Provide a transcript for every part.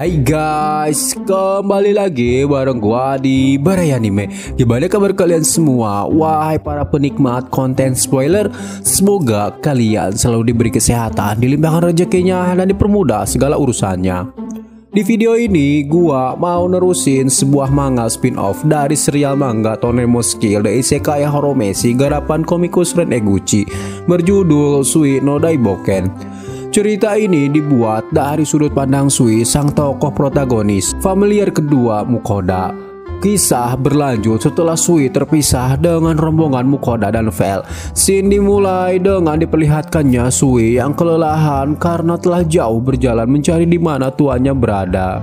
Hai guys, kembali lagi bareng gua di Barai Anime. Gimana kabar kalian semua? Wahai para penikmat konten spoiler, semoga kalian selalu diberi kesehatan, dilimpahkan rezekinya, dan dipermudah segala urusannya. Di video ini gua mau nerusin sebuah manga spin-off dari serial manga Tonemo Skill The Isekai Horomeshi garapan komikus Ren Eguchi berjudul Sui no Daiboken. Cerita ini dibuat dari sudut pandang Sui, sang tokoh protagonis, familiar kedua Mukoda. Kisah berlanjut setelah Sui terpisah dengan rombongan Mukoda dan Vel. Scene dimulai dengan diperlihatkannya Sui yang kelelahan karena telah jauh berjalan mencari di mana tuannya berada.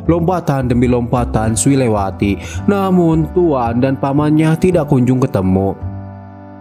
Lompatan demi lompatan Sui lewati, namun tuan dan pamannya tidak kunjung ketemu.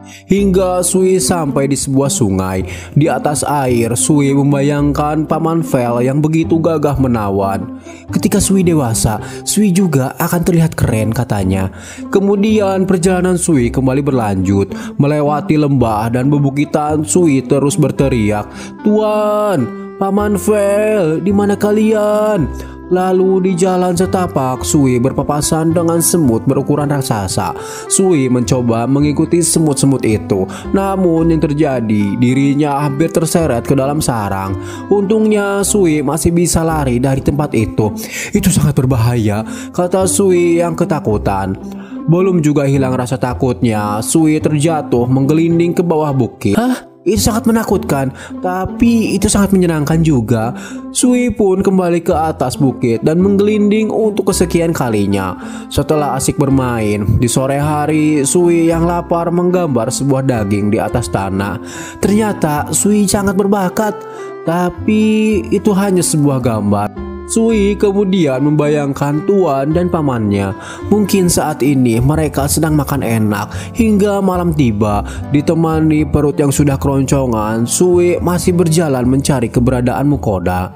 Hingga Sui sampai di sebuah sungai. Di atas air, Sui membayangkan paman Vel yang begitu gagah menawan. Ketika Sui dewasa, Sui juga akan terlihat keren katanya. Kemudian perjalanan Sui kembali berlanjut. Melewati lembah dan bebukitan, Sui terus berteriak, "Tuan, paman Vel, di mana kalian?" Lalu di jalan setapak, Sui berpapasan dengan semut berukuran raksasa. Sui mencoba mengikuti semut-semut itu, namun yang terjadi, dirinya hampir terseret ke dalam sarang. Untungnya Sui masih bisa lari dari tempat itu. Itu sangat berbahaya, kata Sui yang ketakutan. Belum juga hilang rasa takutnya, Sui terjatuh menggelinding ke bawah bukit. Hah? Itu sangat menakutkan, tapi itu sangat menyenangkan juga. Sui pun kembali ke atas bukit dan menggelinding untuk kesekian kalinya. Setelah asik bermain, di sore hari Sui yang lapar menggambar sebuah daging di atas tanah. Ternyata Sui sangat berbakat, tapi itu hanya sebuah gambar. Sui kemudian membayangkan tuan dan pamannya. Mungkin saat ini mereka sedang makan enak hingga malam tiba. Ditemani perut yang sudah keroncongan, Sui masih berjalan mencari keberadaan Mukoda.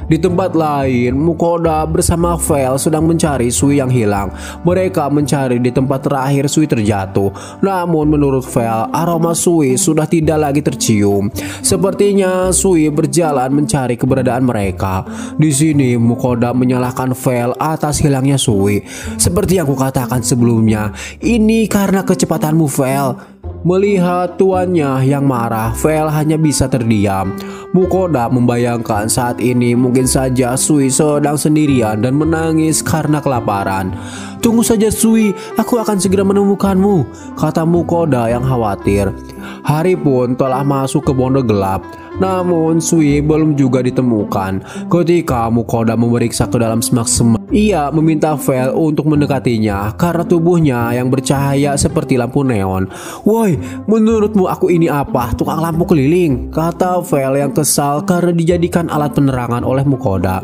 Di tempat lain, Mukoda bersama Vel sedang mencari Sui yang hilang. Mereka mencari di tempat terakhir Sui terjatuh. Namun menurut Vel, aroma Sui sudah tidak lagi tercium. Sepertinya Sui berjalan mencari keberadaan mereka. Di sini Mukoda menyalahkan Vel atas hilangnya Sui. Seperti yang kukatakan sebelumnya, ini karena kecepatanmu Vel. Melihat tuannya yang marah, Vel hanya bisa terdiam. Mukoda membayangkan saat ini mungkin saja Sui sedang sendirian dan menangis karena kelaparan. "Tunggu saja Sui, aku akan segera menemukanmu," kata Mukoda yang khawatir. Hari pun telah masuk ke bondo gelap. Namun Sui belum juga ditemukan. Ketika Mukoda memeriksa ke dalam semak-semak, ia meminta Vel untuk mendekatinya karena tubuhnya yang bercahaya seperti lampu neon. "Woi, menurutmu aku ini apa? Tukang lampu keliling?" kata Vel yang kesal karena dijadikan alat penerangan oleh Mukoda.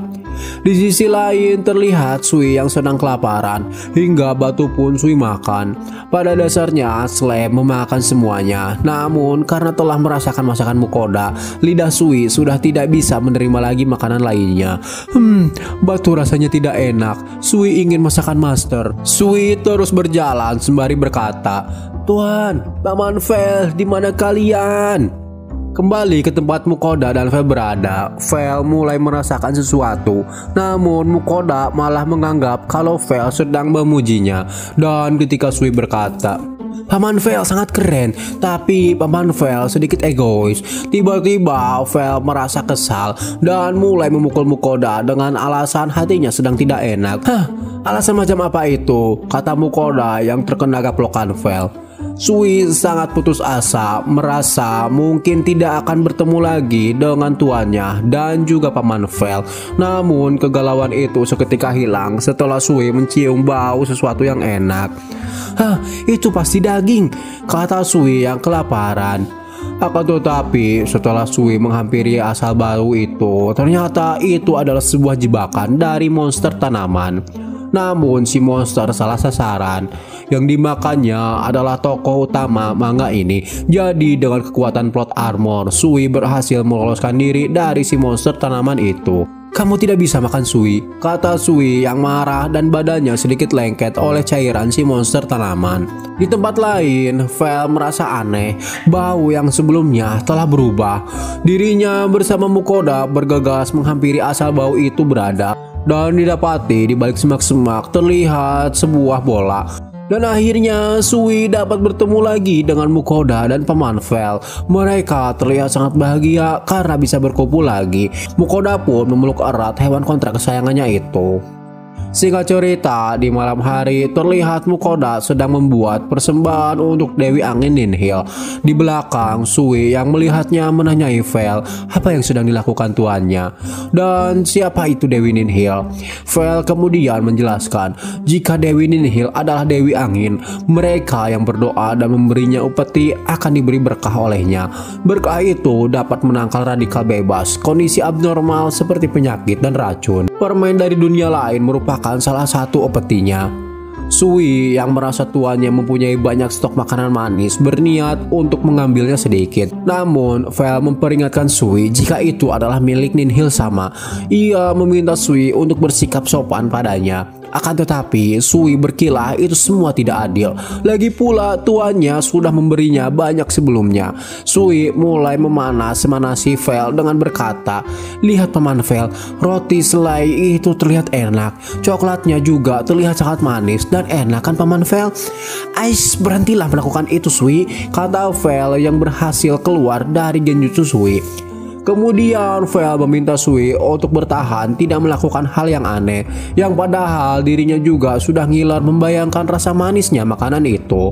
Di sisi lain terlihat Sui yang sedang kelaparan, hingga batu pun Sui makan. Pada dasarnya Slime memakan semuanya, namun karena telah merasakan masakan Mukoda, lidah Sui sudah tidak bisa menerima lagi makanan lainnya. Batu rasanya tidak enak. Sui ingin masakan master. Sui terus berjalan sembari berkata, "Tuan, paman Vel, di mana kalian?" Kembali ke tempat Mukoda dan Vel berada, Vel mulai merasakan sesuatu. Namun Mukoda malah menganggap kalau Vel sedang memujinya. Dan ketika Sui berkata, "Paman Vel sangat keren, tapi paman Vel sedikit egois." Tiba-tiba Vel merasa kesal dan mulai memukul Mukoda dengan alasan hatinya sedang tidak enak. "Hah, alasan macam apa itu?" kata Mukoda yang terkena gaplokan Vel. Sui sangat putus asa, merasa mungkin tidak akan bertemu lagi dengan tuannya dan juga paman Vel. Namun kegalauan itu seketika hilang setelah Sui mencium bau sesuatu yang enak. "Hah, itu pasti daging," kata Sui yang kelaparan. Akan tetapi setelah Sui menghampiri asal bau itu, ternyata itu adalah sebuah jebakan dari monster tanaman. Namun si monster salah sasaran. Yang dimakannya adalah tokoh utama manga ini. Jadi dengan kekuatan plot armor, Sui berhasil meloloskan diri dari si monster tanaman itu. Kamu tidak bisa makan Sui, kata Sui yang marah dan badannya sedikit lengket oleh cairan si monster tanaman. Di tempat lain, Vel merasa aneh, bau yang sebelumnya telah berubah. Dirinya bersama Mukoda bergegas menghampiri asal bau itu berada, dan didapati di balik semak-semak terlihat sebuah bola. Dan akhirnya Sui dapat bertemu lagi dengan Mukoda dan paman Vel. Mereka terlihat sangat bahagia karena bisa berkumpul lagi. Mukoda pun memeluk erat hewan kontrak kesayangannya itu. Singkat cerita, di malam hari terlihat Mukoda sedang membuat persembahan untuk Dewi Angin Ninhil. Di belakang, Sui yang melihatnya menanyai Vel apa yang sedang dilakukan tuannya. Dan siapa itu Dewi Ninhil? Vel kemudian menjelaskan jika Dewi Ninhil adalah Dewi Angin. Mereka yang berdoa dan memberinya upeti akan diberi berkah olehnya. Berkah itu dapat menangkal radikal bebas, kondisi abnormal seperti penyakit dan racun. Permen dari dunia lain merupakan salah satu upetinya. Sui yang merasa tuannya mempunyai banyak stok makanan manis berniat untuk mengambilnya sedikit. Namun Vel memperingatkan Sui jika itu adalah milik Ninhil sama. Ia meminta Sui untuk bersikap sopan padanya. Akan tetapi Sui berkilah itu semua tidak adil. Lagi pula tuannya sudah memberinya banyak sebelumnya. Sui mulai memanasi Vel dengan berkata, "Lihat paman Vel, roti selai itu terlihat enak. Coklatnya juga terlihat sangat manis dan enak kan paman Vel?" "Ais, berhentilah melakukan itu Sui," kata Vel yang berhasil keluar dari genjutsu Sui. Kemudian Vel meminta Sui untuk bertahan tidak melakukan hal yang aneh, yang padahal dirinya juga sudah ngiler membayangkan rasa manisnya makanan itu.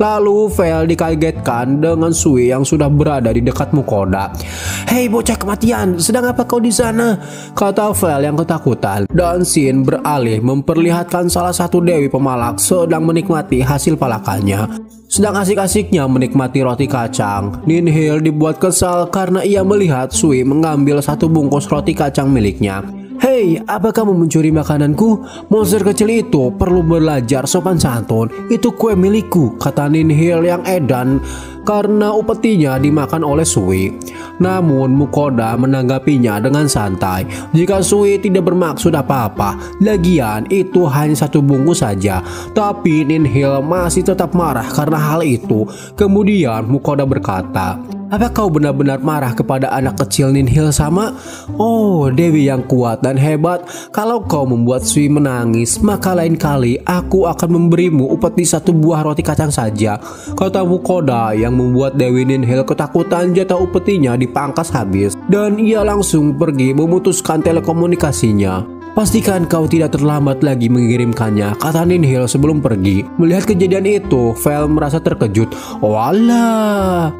Lalu Vel dikagetkan dengan Sui yang sudah berada di dekat Mukoda. "Hei bocah kematian, sedang apa kau di sana?" kata Vel yang ketakutan. Dan Shin beralih memperlihatkan salah satu dewi pemalak sedang menikmati hasil palakannya. Sedang asik-asiknya menikmati roti kacang, Ninhil dibuat kesal karena ia melihat Sui mengambil satu bungkus roti kacang miliknya. "Hei, apa kamu mencuri makananku? Monster kecil itu perlu belajar sopan santun. Itu kue milikku," kata Ninhil yang edan karena upetinya dimakan oleh Sui. Namun Mukoda menanggapinya dengan santai. Jika Sui tidak bermaksud apa-apa, lagian itu hanya satu bungkus saja. Tapi Ninhil masih tetap marah karena hal itu. Kemudian Mukoda berkata, "Apa kau benar-benar marah kepada anak kecil Ninhil sama? Oh, dewi yang kuat dan hebat. Kalau kau membuat Sui menangis, maka lain kali aku akan memberimu upeti satu buah roti kacang saja," kata Mukoda yang membuat Dewi Ninhil ketakutan jatah upetinya dipangkas habis. Dan ia langsung pergi memutuskan telekomunikasinya. "Pastikan kau tidak terlambat lagi mengirimkannya," kata Ninhil sebelum pergi. Melihat kejadian itu, Vel merasa terkejut. "Walah."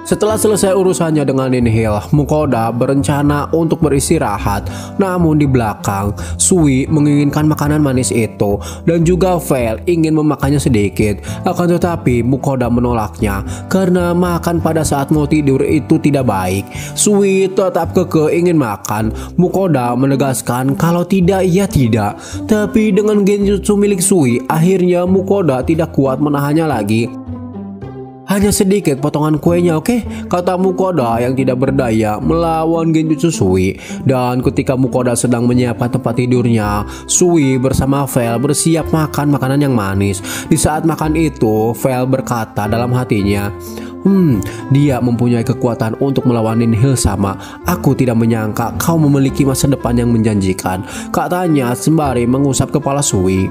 Setelah selesai urusannya dengan Ninhil, Mukoda berencana untuk beristirahat. Namun di belakang, Sui menginginkan makanan manis itu dan juga Vel ingin memakannya sedikit. Akan tetapi Mukoda menolaknya karena makan pada saat mau tidur itu tidak baik. Sui tetap kekeh ingin makan. Mukoda menegaskan kalau tidak ya tidak. Tapi dengan genjutsu milik Sui, akhirnya Mukoda tidak kuat menahannya lagi. "Hanya sedikit potongan kuenya, oke?" kata Mukoda yang tidak berdaya melawan genjutsu Sui. Dan ketika Mukoda sedang menyiapkan tempat tidurnya, Sui bersama Vel bersiap makan makanan yang manis. Di saat makan itu, Vel berkata dalam hatinya, dia mempunyai kekuatan untuk melawan Ninhil sama. Aku tidak menyangka kau memiliki masa depan yang menjanjikan," katanya sembari mengusap kepala Sui.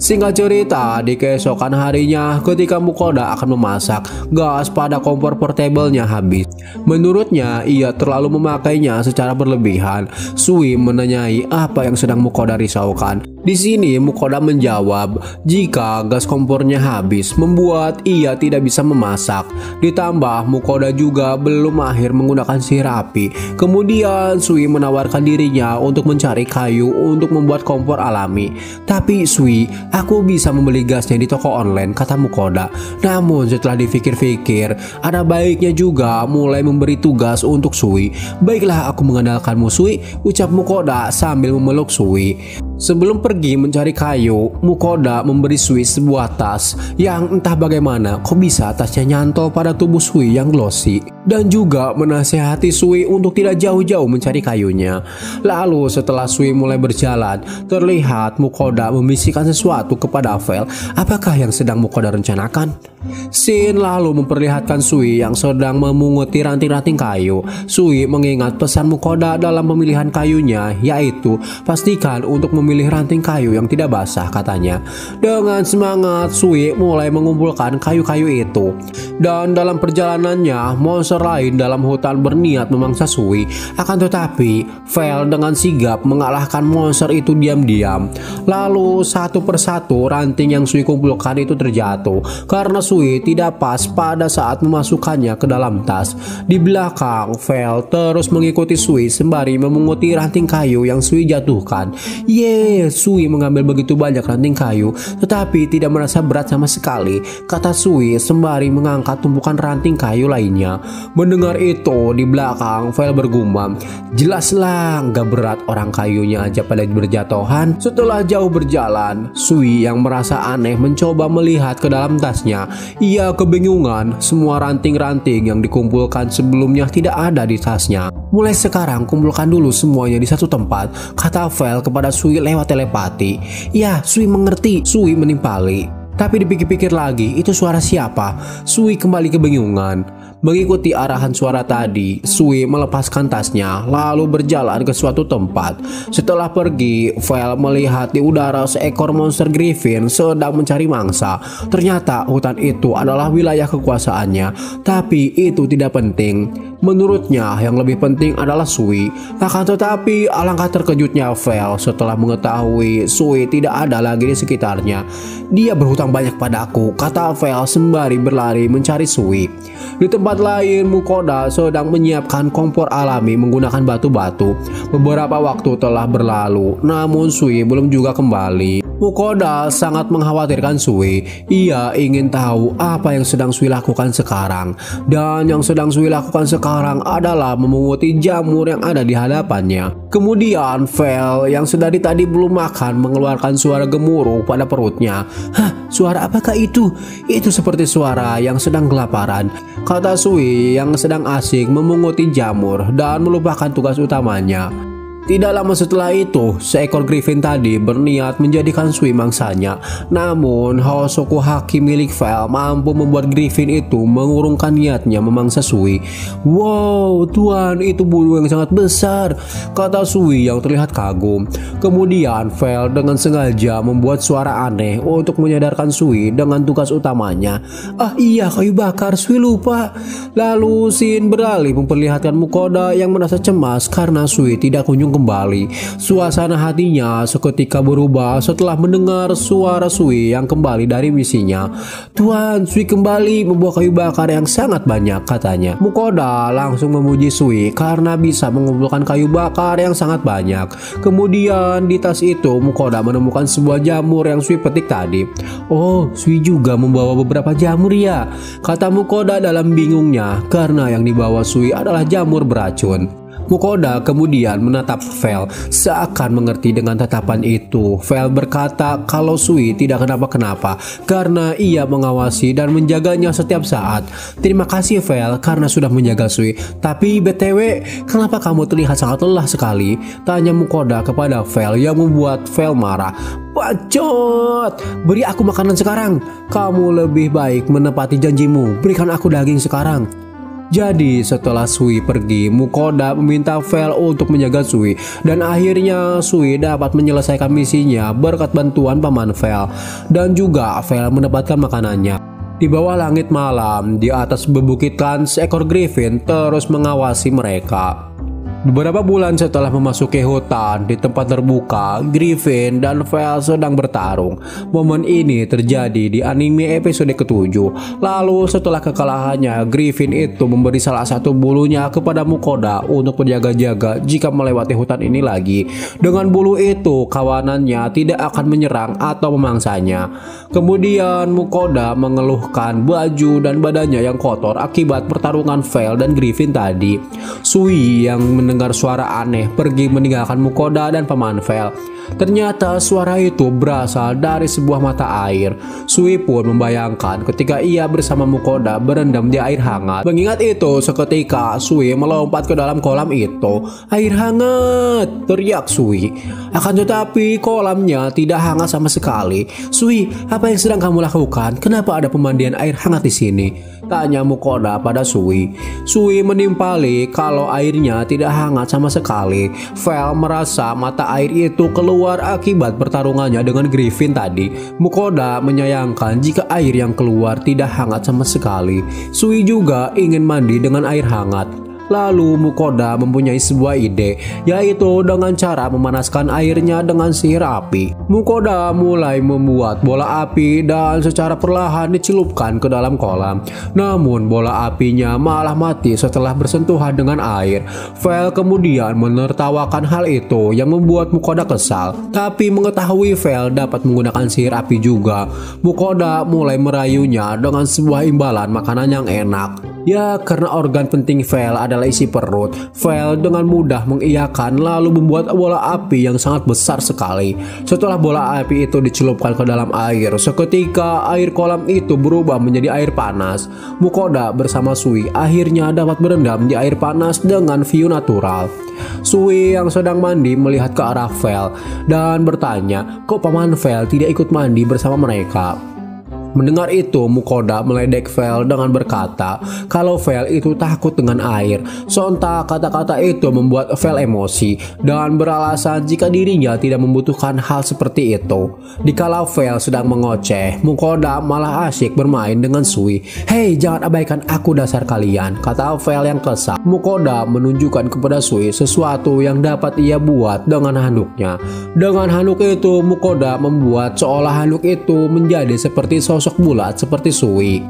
Singkat cerita, di keesokan harinya ketika Mukoda akan memasak, gas pada kompor portable-nya habis. Menurutnya, ia terlalu memakainya secara berlebihan. Sui menanyai apa yang sedang Mukoda risaukan. Di sini Mukoda menjawab jika gas kompornya habis membuat ia tidak bisa memasak. Ditambah Mukoda juga belum mahir menggunakan sihir api. Kemudian Sui menawarkan dirinya untuk mencari kayu untuk membuat kompor alami. "Tapi Sui, aku bisa membeli gasnya di toko online," kata Mukoda. Namun setelah dipikir-pikir, ada baiknya juga mulai memberi tugas untuk Sui. "Baiklah, aku mengandalkanmu Sui," ucap Mukoda sambil memeluk Sui. Sebelum pergi mencari kayu, Mukoda memberi Sui sebuah tas yang entah bagaimana kok bisa tasnya nyantol pada tubuh Sui yang glossy, dan juga menasehati Sui untuk tidak jauh-jauh mencari kayunya. Lalu setelah Sui mulai berjalan, terlihat Mukoda membisikkan sesuatu kepada Vel. Apakah yang sedang Mukoda rencanakan? Shin lalu memperlihatkan Sui yang sedang memunguti ranting-ranting kayu. Sui mengingat pesan Mukoda dalam pemilihan kayunya, yaitu pastikan untuk memilih ranting kayu yang tidak basah, katanya. Dengan semangat, Sui mulai mengumpulkan kayu-kayu itu. Dan dalam perjalanannya, monster lain dalam hutan berniat memangsa Sui. Akan tetapi, Vel dengan sigap mengalahkan monster itu diam-diam. Lalu satu persatu ranting yang Sui kumpulkan itu terjatuh karena Sui tidak pas pada saat memasukkannya ke dalam tas. Di belakang, Vel terus mengikuti Sui sembari memunguti ranting kayu yang Sui jatuhkan. Sui mengambil begitu banyak ranting kayu, tetapi tidak merasa berat sama sekali, kata Sui sembari mengangkat tumpukan ranting kayu lainnya. Mendengar itu, di belakang Vel bergumam, jelaslah gak berat, orang kayunya aja pada berjatuhan. Setelah jauh berjalan, Sui yang merasa aneh mencoba melihat ke dalam tasnya. Ia kebingungan, semua ranting-ranting yang dikumpulkan sebelumnya tidak ada di tasnya. Mulai sekarang kumpulkan dulu semuanya di satu tempat, kata Vel kepada Sui lewat telepati. Ya, Sui mengerti, Sui menimpali. Tapi dipikir-pikir lagi, itu suara siapa? Sui kembali kebingungan. Mengikuti arahan suara tadi, Sui melepaskan tasnya lalu berjalan ke suatu tempat. Setelah pergi, Vel melihat di udara seekor monster griffin sedang mencari mangsa. Ternyata hutan itu adalah wilayah kekuasaannya, tapi itu tidak penting. Menurutnya yang lebih penting adalah Sui. Akan tetapi alangkah terkejutnya Vel setelah mengetahui Sui tidak ada lagi di sekitarnya. Dia berhutang banyak padaku, kata Vel sembari berlari mencari Sui. Di tempat lain, Mukoda sedang menyiapkan kompor alami menggunakan batu-batu. Beberapa waktu telah berlalu, namun Sui belum juga kembali. Mukoda sangat mengkhawatirkan Sui. Ia ingin tahu apa yang sedang Sui lakukan sekarang. Dan yang sedang Sui lakukan sekarang adalah memunguti jamur yang ada di hadapannya. Kemudian Vel yang sedari tadi belum makan mengeluarkan suara gemuruh pada perutnya. Hah, suara apakah itu? Itu seperti suara yang sedang kelaparan, kata Sui yang sedang asik memunguti jamur dan melupakan tugas utamanya. Tidak lama setelah itu, seekor griffin tadi berniat menjadikan Sui mangsanya. Namun, Hosoku Haki milik Vel mampu membuat griffin itu mengurungkan niatnya memangsa Sui. Wow, Tuan, itu bulu yang sangat besar, kata Sui yang terlihat kagum. Kemudian, Vel dengan sengaja membuat suara aneh untuk menyadarkan Sui dengan tugas utamanya. Ah iya, kayu bakar, Sui lupa. Lalu, Shin beralih memperlihatkan Mukoda yang merasa cemas karena Sui tidak kunjung kembali. Suasana hatinya seketika berubah setelah mendengar suara Sui yang kembali dari misinya. Tuan, Sui kembali membawa kayu bakar yang sangat banyak, katanya. Mukoda langsung memuji Sui karena bisa mengumpulkan kayu bakar yang sangat banyak. Kemudian di tas itu Mukoda menemukan sebuah jamur yang Sui petik tadi. Oh, Sui juga membawa beberapa jamur ya, kata Mukoda dalam bingungnya karena yang dibawa Sui adalah jamur beracun. Mukoda kemudian menatap Vel seakan mengerti dengan tatapan itu. Vel berkata kalau Sui tidak kenapa-kenapa karena ia mengawasi dan menjaganya setiap saat. Terima kasih Vel karena sudah menjaga Sui. Tapi BTW, kenapa kamu terlihat sangat lelah sekali? Tanya Mukoda kepada Vel yang membuat Vel marah. Bacot, beri aku makanan sekarang. Kamu lebih baik menepati janjimu. Berikan aku daging sekarang. Jadi setelah Sui pergi, Mukoda meminta Vel untuk menjaga Sui dan akhirnya Sui dapat menyelesaikan misinya berkat bantuan paman Vel dan juga Vel mendapatkan makanannya. Di bawah langit malam, di atas bebukitkan, seekor griffin terus mengawasi mereka. Beberapa bulan setelah memasuki hutan di tempat terbuka, Griffin dan Vel sedang bertarung. Momen ini terjadi di anime episode ke-7. Lalu setelah kekalahannya, Griffin itu memberi salah satu bulunya kepada Mukoda untuk berjaga-jaga jika melewati hutan ini lagi. Dengan bulu itu, kawanannya tidak akan menyerang atau memangsanya. Kemudian Mukoda mengeluhkan baju dan badannya yang kotor akibat pertarungan Vel dan Griffin tadi. Sui yang mendengar suara aneh pergi meninggalkan Mukoda dan Paman Vel. Ternyata suara itu berasal dari sebuah mata air. Sui pun membayangkan ketika ia bersama Mukoda berendam di air hangat. Mengingat itu, seketika Sui melompat ke dalam kolam itu. "Air hangat!" teriak Sui. Akan tetapi kolamnya tidak hangat sama sekali. "Sui, apa yang sedang kamu lakukan? Kenapa ada pemandian air hangat di sini?" tanya Mukoda pada Sui. Sui menimpali kalau airnya tidak hangat sama sekali. Vel merasa mata air itu keluar akibat pertarungannya dengan Griffin tadi. Mukoda menyayangkan jika air yang keluar tidak hangat sama sekali. Sui juga ingin mandi dengan air hangat. Lalu Mukoda mempunyai sebuah ide, yaitu dengan cara memanaskan airnya dengan sihir api. Mukoda mulai membuat bola api dan secara perlahan dicelupkan ke dalam kolam. Namun bola apinya malah mati setelah bersentuhan dengan air. Vel kemudian menertawakan hal itu yang membuat Mukoda kesal. Tapi mengetahui Vel dapat menggunakan sihir api juga, Mukoda mulai merayunya dengan sebuah imbalan makanan yang enak. Ya, karena organ penting Vel adalah isi perut, Vel dengan mudah mengiyakan lalu membuat bola api yang sangat besar sekali. Setelah bola api itu dicelupkan ke dalam air, seketika air kolam itu berubah menjadi air panas. Mukoda bersama Sui akhirnya dapat berendam di air panas dengan view natural. Sui yang sedang mandi melihat ke arah Vel dan bertanya, "Kok Paman Vel tidak ikut mandi bersama mereka?" Mendengar itu, Mukoda meledek Vel dengan berkata kalau Vel itu takut dengan air. Sontak kata-kata itu membuat Vel emosi dan beralasan jika dirinya tidak membutuhkan hal seperti itu. Dikala Vel sedang mengoceh, Mukoda malah asyik bermain dengan Sui. "Hei, jangan abaikan aku dasar kalian," kata Vel yang kesal. Mukoda menunjukkan kepada Sui sesuatu yang dapat ia buat dengan handuknya. Dengan handuk itu, Mukoda membuat seolah handuk itu menjadi seperti sosok bulat seperti Sui.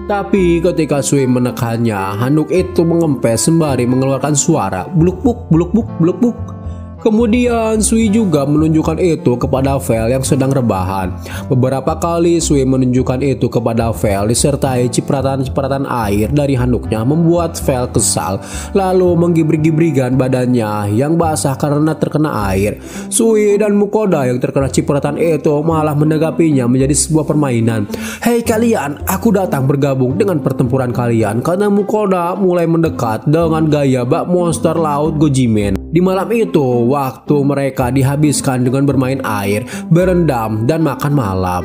Tapi ketika Sui menekannya, handuk itu mengempes sembari mengeluarkan suara bluk-buk bluk-buk bluk-buk. Kemudian Sui juga menunjukkan itu kepada Vel yang sedang rebahan. Beberapa kali Sui menunjukkan itu kepada Vel disertai cipratan-cipratan air dari handuknya membuat Vel kesal, lalu menggibrig-gibrigan badannya yang basah karena terkena air. Sui dan Mukoda yang terkena cipratan itu malah menanggapinya menjadi sebuah permainan. "Hei kalian, aku datang bergabung dengan pertempuran kalian," karena Mukoda mulai mendekat dengan gaya bak monster laut Gojimen. Di malam itu, waktu mereka dihabiskan dengan bermain air, berendam, dan makan malam.